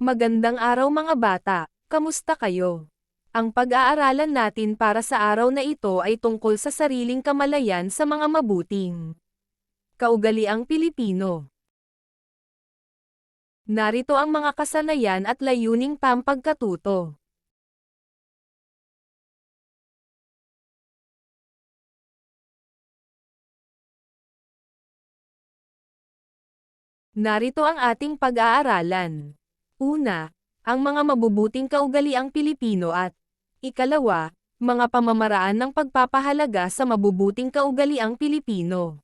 Magandang araw mga bata, kamusta kayo? Ang pag-aaralan natin para sa araw na ito ay tungkol sa sariling kamalayan sa mga mabuting kaugaliang Pilipino. Narito ang mga kasanayan at layuning pampagkatuto. Narito ang ating pag-aaralan. Una, ang mga mabubuting kaugaliang Pilipino at ikalawa, mga pamamaraan ng pagpapahalaga sa mabubuting kaugaliang Pilipino.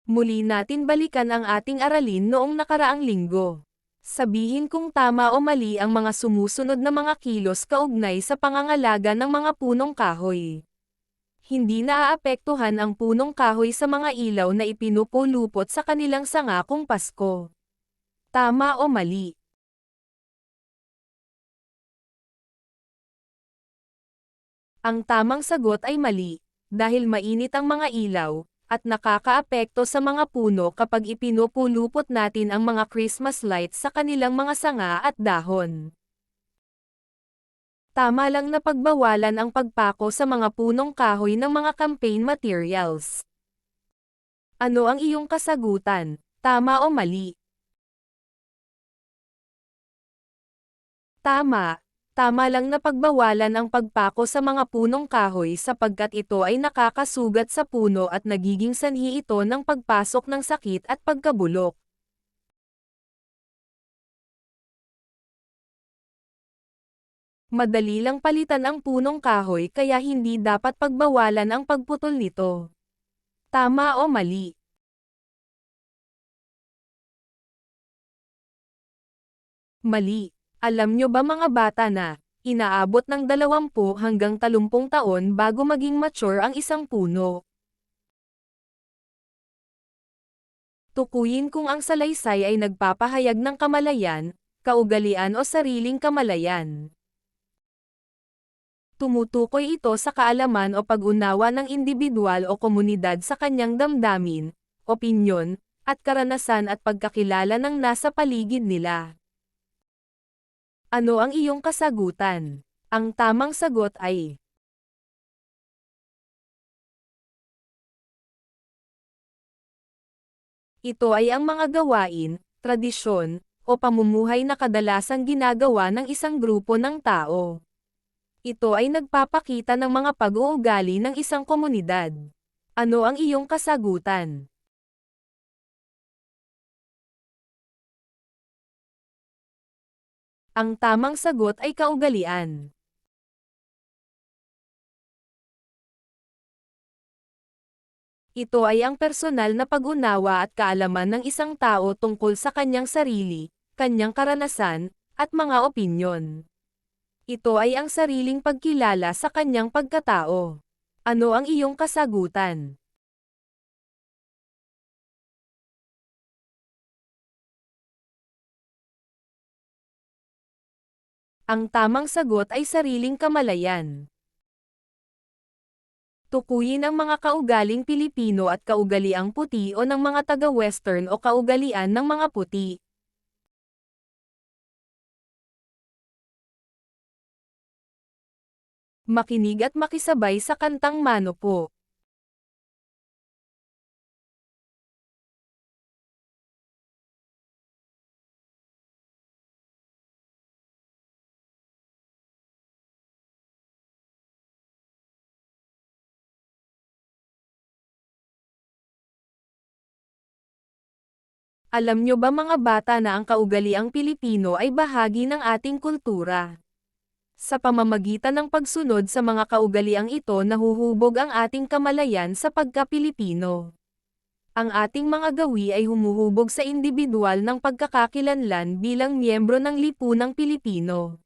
Muli natin balikan ang ating aralin noong nakaraang linggo. Sabihin kung tama o mali ang mga sumusunod na mga kilos kaugnay sa pangangalaga ng mga punong kahoy. Hindi naaapektuhan ang punong kahoy sa mga ilaw na ipinupulupot sa kanilang sanga kung Pasko. Tama o mali? Ang tamang sagot ay mali, dahil mainit ang mga ilaw, at nakakaapekto sa mga puno kapag ipinupulupot natin ang mga Christmas lights sa kanilang mga sanga at dahon. Tama lang na pagbawalan ang pagpako sa mga punong kahoy ng mga campaign materials. Ano ang iyong kasagutan? Tama o mali? Tama. Tama lang na pagbawalan ang pagpako sa mga punong kahoy sapagkat ito ay nakakasugat sa puno at nagiging sanhi ito ng pagpasok ng sakit at pagkabulok. Madali lang palitan ang punong kahoy kaya hindi dapat pagbawalan ang pagputol nito. Tama o mali? Mali. Alam nyo ba mga bata na, inaabot ng 20 hanggang 30 taon bago maging mature ang isang puno? Tukuyin kung ang salaysay ay nagpapahayag ng kamalayan, kaugalian o sariling kamalayan. Tumutukoy ito sa kaalaman o pag-unawa ng individual o komunidad sa kanyang damdamin, opinyon, at karanasan at pagkakilala ng nasa paligid nila. Ano ang iyong kasagutan? Ang tamang sagot ay ito ay ang mga gawain, tradisyon, o pamumuhay na kadalasang ginagawa ng isang grupo ng tao. Ito ay nagpapakita ng mga pag-uugali ng isang komunidad. Ano ang iyong kasagutan? Ang tamang sagot ay kaugalian. Ito ay ang personal na pag-unawa at kaalaman ng isang tao tungkol sa kanyang sarili, kanyang karanasan, at mga opinyon. Ito ay ang sariling pagkilala sa kanyang pagkatao. Ano ang iyong kasagutan? Ang tamang sagot ay sariling kamalayan. Tukuyin ang mga kaugaling Pilipino at kaugaliang puti o ng mga taga-Western o kaugalian ng mga puti. Makinig at makisabay sa kantang Mano Po. Alam nyo ba mga bata na ang kaugaliang Pilipino ay bahagi ng ating kultura? Sa pamamagitan ng pagsunod sa mga kaugaliang ito nahuhubog ang ating kamalayan sa pagka-Pilipino. Ang ating mga gawi ay humuhubog sa individual ng pagkakakilanlan bilang miyembro ng lipunang Pilipino.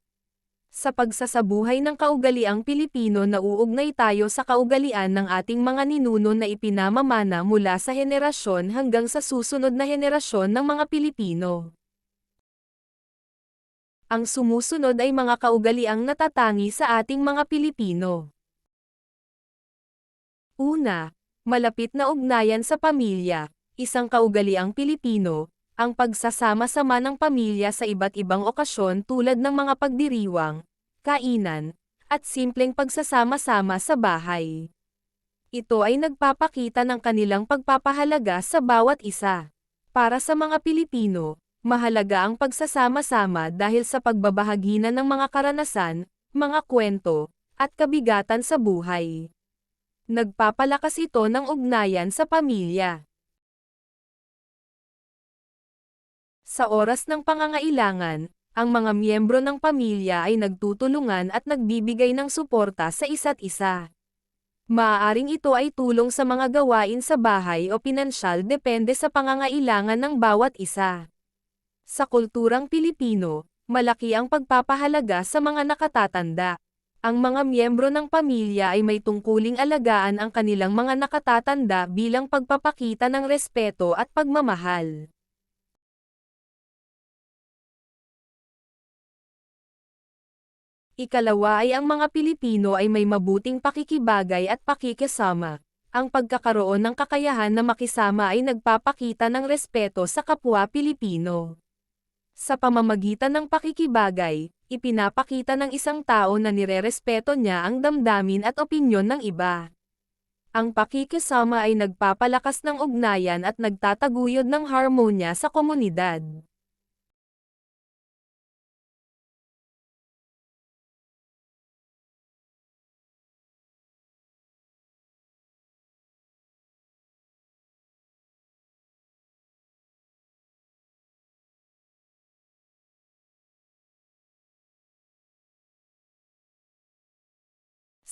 Sa pagsasabuhay ng kaugaliang Pilipino nauugnay tayo sa kaugalian ng ating mga ninuno na ipinamamana mula sa henerasyon hanggang sa susunod na henerasyon ng mga Pilipino. Ang sumusunod ay mga kaugaliang natatangi sa ating mga Pilipino. Una, malapit na ugnayan sa pamilya, Isang kaugaliang Pilipino, ang pagsasama-sama ng pamilya sa iba't ibang okasyon tulad ng mga pagdiriwang, kainan, at simpleng pagsasama-sama sa bahay. Ito ay nagpapakita ng kanilang pagpapahalaga sa bawat isa. Para sa mga Pilipino, mahalaga ang pagsasama-sama dahil sa pagbabahaginan ng mga karanasan, mga kwento, at kabigatan sa buhay. Nagpapalakas ito ng ugnayan sa pamilya. Sa oras ng pangangailangan, ang mga miyembro ng pamilya ay nagtutulungan at nagbibigay ng suporta sa isa't isa. Maaaring ito ay tulong sa mga gawain sa bahay o pinansyal depende sa pangangailangan ng bawat isa. Sa kulturang Pilipino, malaki ang pagpapahalaga sa mga nakatatanda. Ang mga miyembro ng pamilya ay may tungkuling alagaan ang kanilang mga nakatatanda bilang pagpapakita ng respeto at pagmamahal. Ikalawa ay ang mga Pilipino ay may mabuting pakikibagay at pakikisama. Ang pagkakaroon ng kakayahan na makisama ay nagpapakita ng respeto sa kapwa Pilipino. Sa pamamagitan ng pakikibagay, ipinapakita ng isang tao na nirerespeto niya ang damdamin at opinyon ng iba. Ang pakikisama ay nagpapalakas ng ugnayan at nagtataguyod ng harmonya sa komunidad.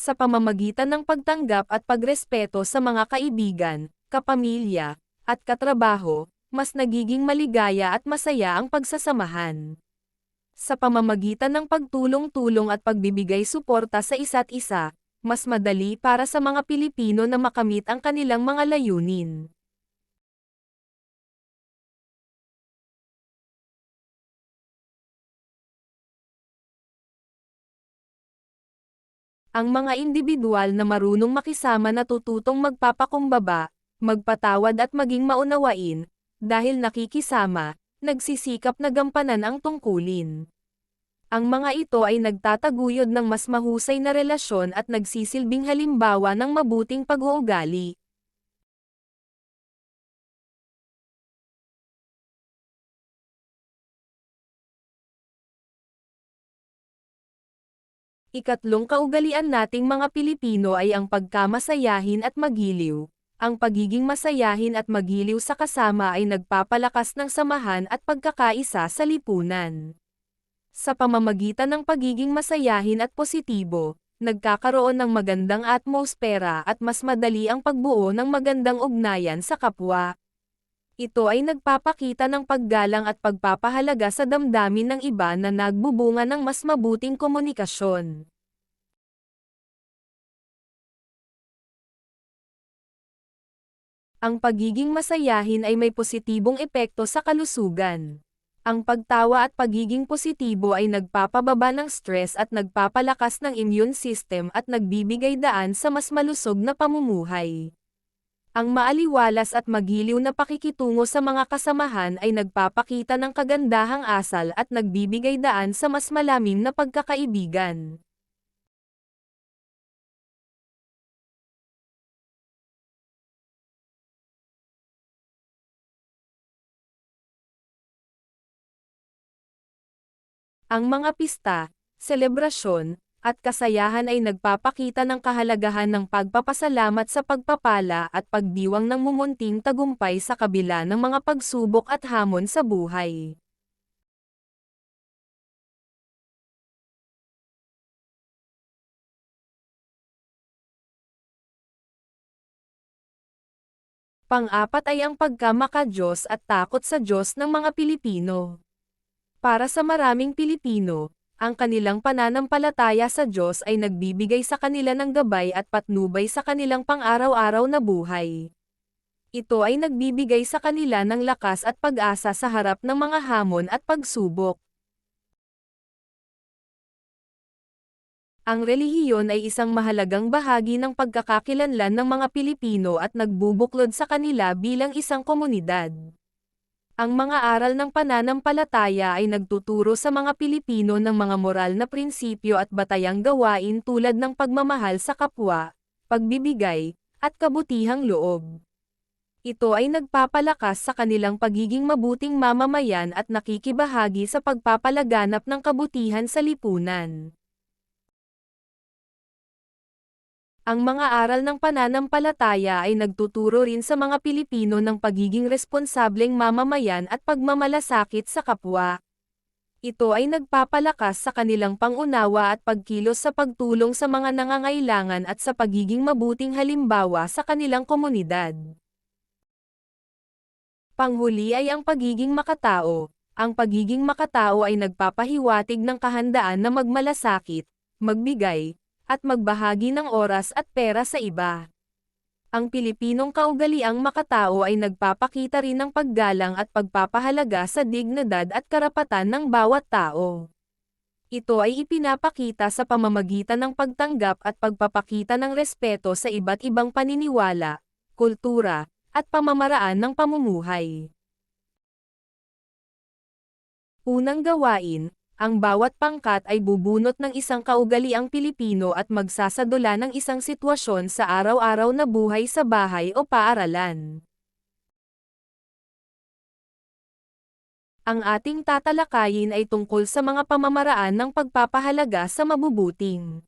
Sa pamamagitan ng pagtanggap at pagrespeto sa mga kaibigan, kapamilya, at katrabaho, mas nagiging maligaya at masaya ang pagsasamahan. Sa pamamagitan ng pagtulong-tulong at pagbibigay suporta sa isa't isa, mas madali para sa mga Pilipino na makamit ang kanilang mga layunin. Ang mga individual na marunong makisama natututong magpapakumbaba, magpatawad at maging maunawain, dahil nakikisama, nagsisikap na gampanan ang tungkulin. Ang mga ito ay nagtataguyod ng mas mahusay na relasyon at nagsisilbing halimbawa ng mabuting pag-uugali. Ikatlong kaugalian nating mga Pilipino ay ang pagkamasayahin at magiliw. Ang pagiging masayahin at magiliw sa kasama ay nagpapalakas ng samahan at pagkakaisa sa lipunan. Sa pamamagitan ng pagiging masayahin at positibo, nagkakaroon ng magandang atmosfera at mas madali ang pagbuo ng magandang ugnayan sa kapwa. Ito ay nagpapakita ng paggalang at pagpapahalaga sa damdamin ng iba na nagbubunga ng mas mabuting komunikasyon. Ang pagiging masayahin ay may positibong epekto sa kalusugan. Ang pagtawa at pagiging positibo ay nagpapababa ng stress at nagpapalakas ng immune system at nagbibigay daan sa mas malusog na pamumuhay. Ang maaliwalas at magiliw na pakikitungo sa mga kasamahan ay nagpapakita ng kagandahang asal at nagbibigay daan sa mas malamim na pagkakaibigan. Ang mga pista, selebrasyon, at kasayahan ay nagpapakita ng kahalagahan ng pagpapasalamat sa pagpapala at pagdiwang ng mumunting tagumpay sa kabila ng mga pagsubok at hamon sa buhay. Pang-apat ay ang pagkamaka-Diyos at takot sa Diyos ng mga Pilipino. Para sa maraming Pilipino, ang kanilang pananampalataya sa Diyos ay nagbibigay sa kanila ng gabay at patnubay sa kanilang pang-araw-araw na buhay. Ito ay nagbibigay sa kanila ng lakas at pag-asa sa harap ng mga hamon at pagsubok. Ang relihiyon ay isang mahalagang bahagi ng pagkakakilanlan ng mga Pilipino at nagbubuklod sa kanila bilang isang komunidad. Ang mga aral ng pananampalataya ay nagtuturo sa mga Pilipino ng mga moral na prinsipyo at batayang gawain tulad ng pagmamahal sa kapwa, pagbibigay, at kabutihang loob. Ito ay nagpapalakas sa kanilang pagiging mabuting mamamayan at nakikibahagi sa pagpapalaganap ng kabutihan sa lipunan. Ang mga aral ng pananampalataya ay nagtuturo rin sa mga Pilipino ng pagiging responsableng mamamayan at pagmamalasakit sa kapwa. Ito ay nagpapalakas sa kanilang pangunawa at pagkilos sa pagtulong sa mga nangangailangan at sa pagiging mabuting halimbawa sa kanilang komunidad. Panghuli ay ang pagiging makatao. Ang pagiging makatao ay nagpapahiwatig ng kahandaan na magmalasakit, magbigay, at magbahagi ng oras at pera sa iba. Ang Pilipinong kaugaliang makatao ay nagpapakita rin ng paggalang at pagpapahalaga sa dignidad at karapatan ng bawat tao. Ito ay ipinapakita sa pamamagitan ng pagtanggap at pagpapakita ng respeto sa iba't ibang paniniwala, kultura, at pamamaraan ng pamumuhay. Unang gawain, ang bawat pangkat ay bubunot ng isang kaugaliang Pilipino at magsasadula ng isang sitwasyon sa araw-araw na buhay sa bahay o paaralan. Ang ating tatalakayin ay tungkol sa mga pamamaraan ng pagpapahalaga sa mabubuting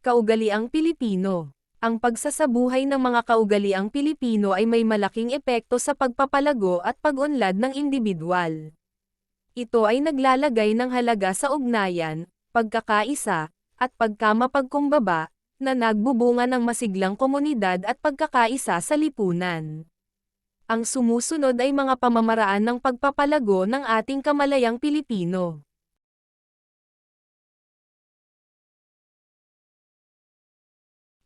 kaugaliang Pilipino. Ang pagsasabuhay ng mga kaugaliang Pilipino ay may malaking epekto sa pagpapalago at pag-unlad ng indibidwal. Ito ay naglalagay ng halaga sa ugnayan, pagkakaisa, at pagkamapagkumbaba, na nagbubunga ng masiglang komunidad at pagkakaisa sa lipunan. Ang sumusunod ay mga pamamaraan ng pagpapalago ng ating kamalayang Pilipino.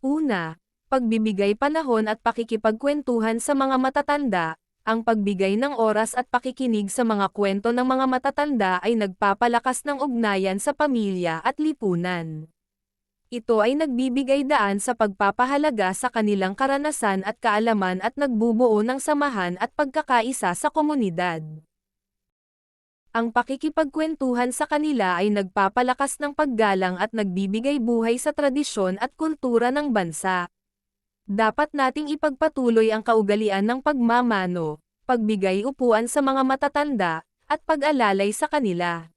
Una, pagbibigay panahon at pakikipagkwentuhan sa mga matatanda. Ang pagbigay ng oras at pakikinig sa mga kwento ng mga matatanda ay nagpapalakas ng ugnayan sa pamilya at lipunan. Ito ay nagbibigay daan sa pagpapahalaga sa kanilang karanasan at kaalaman at nagbubuo ng samahan at pagkakaisa sa komunidad. Ang pakikipagkwentuhan sa kanila ay nagpapalakas ng paggalang at nagbibigay buhay sa tradisyon at kultura ng bansa. Dapat nating ipagpatuloy ang kaugalian ng pagmamano, pagbigay upuan sa mga matatanda, at pag-alalay sa kanila.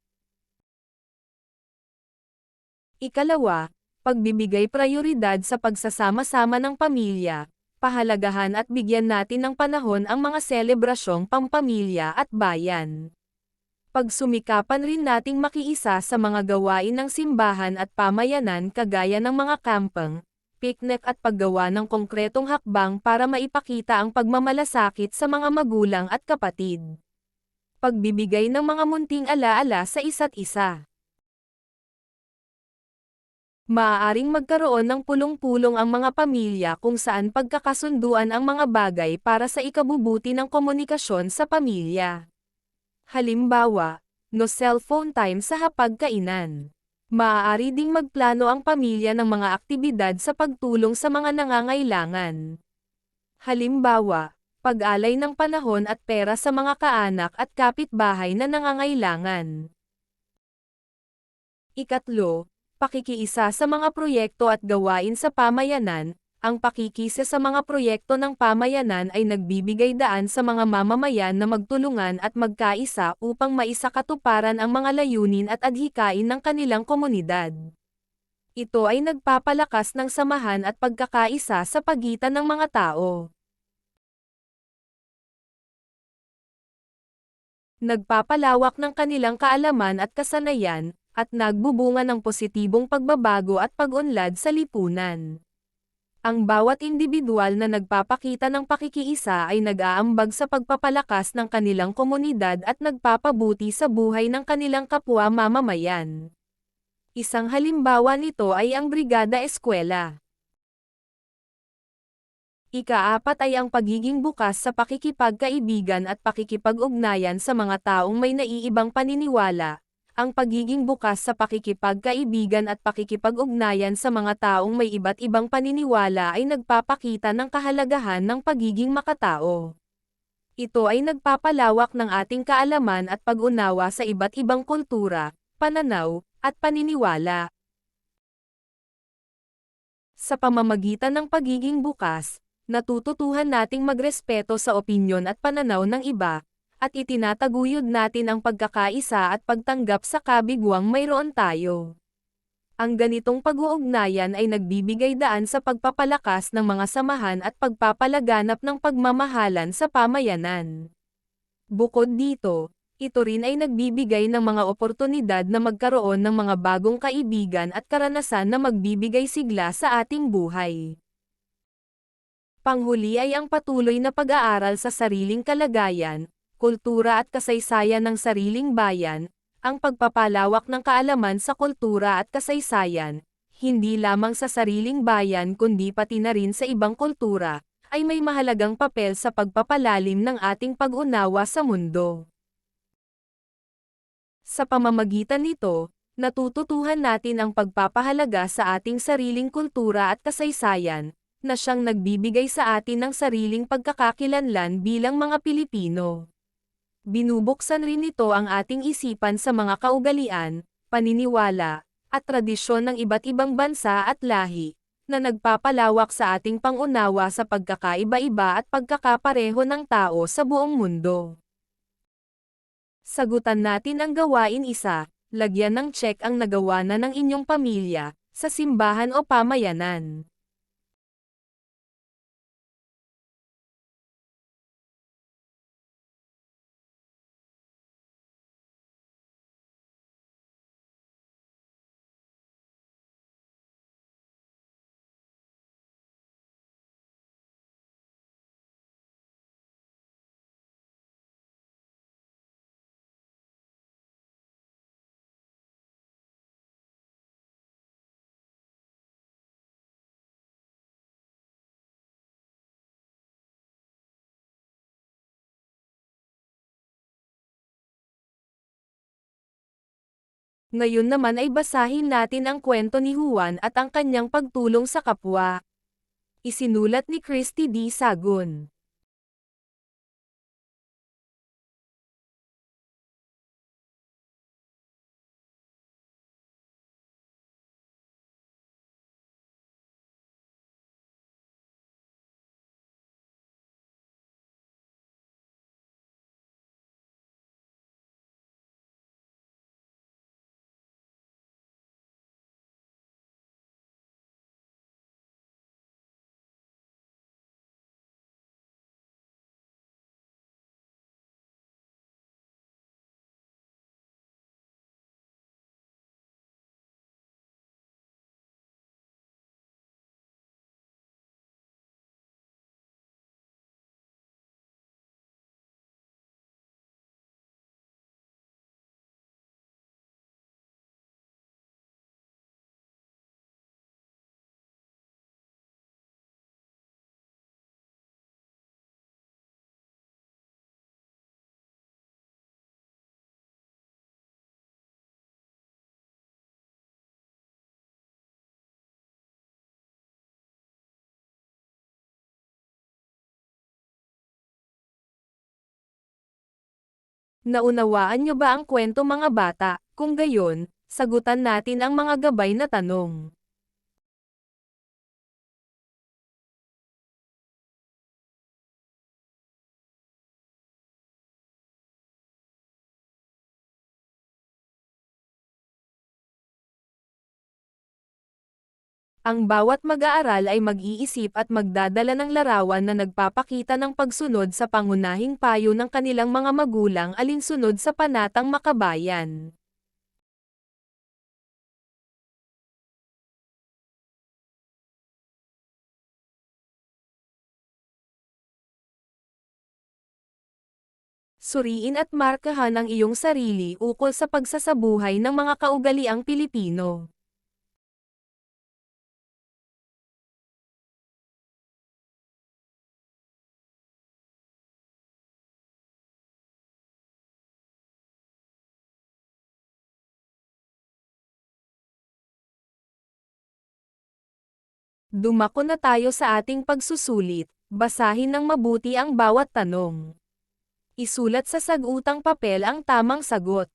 Ikalawa, pagbibigay prioridad sa pagsasama-sama ng pamilya, pahalagahan at bigyan natin ng panahon ang mga selebrasyong pampamilya at bayan. Pagsumikapan rin nating makiisa sa mga gawain ng simbahan at pamayanan kagaya ng mga kampang, piknik at paggawa ng konkretong hakbang para maipakita ang pagmamalasakit sa mga magulang at kapatid. Pagbibigay ng mga munting alaala sa isa't isa. Maaaring magkaroon ng pulong-pulong ang mga pamilya kung saan pagkakasunduan ang mga bagay para sa ikabubuti ng komunikasyon sa pamilya. Halimbawa, no cellphone time sa hapagkainan. Maaari ding magplano ang pamilya ng mga aktibidad sa pagtulong sa mga nangangailangan. Halimbawa, pag-alay ng panahon at pera sa mga kaanak at kapitbahay na nangangailangan. Ikatlo, pakikiisa sa mga proyekto at gawain sa pamayanan. Ang pakikisa sa mga proyekto ng pamayanan ay nagbibigay daan sa mga mamamayan na magtulungan at magkaisa upang maisakatuparan ang mga layunin at adhikain ng kanilang komunidad. Ito ay nagpapalakas ng samahan at pagkakaisa sa pagitan ng mga tao. Nagpapalawak ng kanilang kaalaman at kasanayan, at nagbubunga ng positibong pagbabago at pag-unlad sa lipunan. Ang bawat individual na nagpapakita ng pakikiisa ay nag-aambag sa pagpapalakas ng kanilang komunidad at nagpapabuti sa buhay ng kanilang kapwa mamamayan. Isang halimbawa nito ay ang Brigada Eskwela. Ikaapat ay ang pagiging bukas sa pakikipagkaibigan at pakikipag-ugnayan sa mga taong may naiibang paniniwala, ang pagiging bukas sa pakikipagkaibigan at pakikipag-ugnayan sa mga taong may iba't ibang paniniwala ay nagpapakita ng kahalagahan ng pagiging makatao. Ito ay nagpapalawak ng ating kaalaman at pag-unawa sa iba't ibang kultura, pananaw, at paniniwala. Sa pamamagitan ng pagiging bukas, natututuhan nating magrespeto sa opinyon at pananaw ng iba, at itinataguyod natin ang pagkakaisa at pagtanggap sa kabiguang mayroon tayo. Ang ganitong pag-uugnayan ay nagbibigay daan sa pagpapalakas ng mga samahan at pagpapalaganap ng pagmamahalan sa pamayanan. Bukod dito, ito rin ay nagbibigay ng mga oportunidad na magkaroon ng mga bagong kaibigan at karanasan na magbibigay sigla sa ating buhay. Panghuli ay ang patuloy na pag-aaral sa sariling kalagayan, kultura at kasaysayan ng sariling bayan, ang pagpapalawak ng kaalaman sa kultura at kasaysayan, hindi lamang sa sariling bayan kundi pati na rin sa ibang kultura, ay may mahalagang papel sa pagpapalalim ng ating pag-unawa sa mundo. Sa pamamagitan nito, natututuhan natin ang pagpapahalaga sa ating sariling kultura at kasaysayan, na siyang nagbibigay sa atin ng sariling pagkakakilanlan bilang mga Pilipino. Binubuksan rin nito ang ating isipan sa mga kaugalian, paniniwala, at tradisyon ng iba't ibang bansa at lahi, na nagpapalawak sa ating pangunawa sa pagkakaiba-iba at pagkakapareho ng tao sa buong mundo. Sagutan natin ang gawain isa, lagyan ng check ang nagawa na ng inyong pamilya, sa simbahan o pamayanan. Ngayon naman ay basahin natin ang kwento ni Juan at ang kanyang pagtulong sa kapwa. Isinulat ni Christy D. Sagun. Naunawaan niyo ba ang kwento mga bata? Kung gayon, sagutan natin ang mga gabay na tanong. Ang bawat mag-aaral ay mag-iisip at magdadala ng larawan na nagpapakita ng pagsunod sa pangunahing payo ng kanilang mga magulang alinsunod sa panatang makabayan. Suriin at markahan ang iyong sarili ukol sa pagsasabuhay ng mga kaugaliang Pilipino. Dumako na tayo sa ating pagsusulit, basahin ng mabuti ang bawat tanong. Isulat sa sagutang papel ang tamang sagot.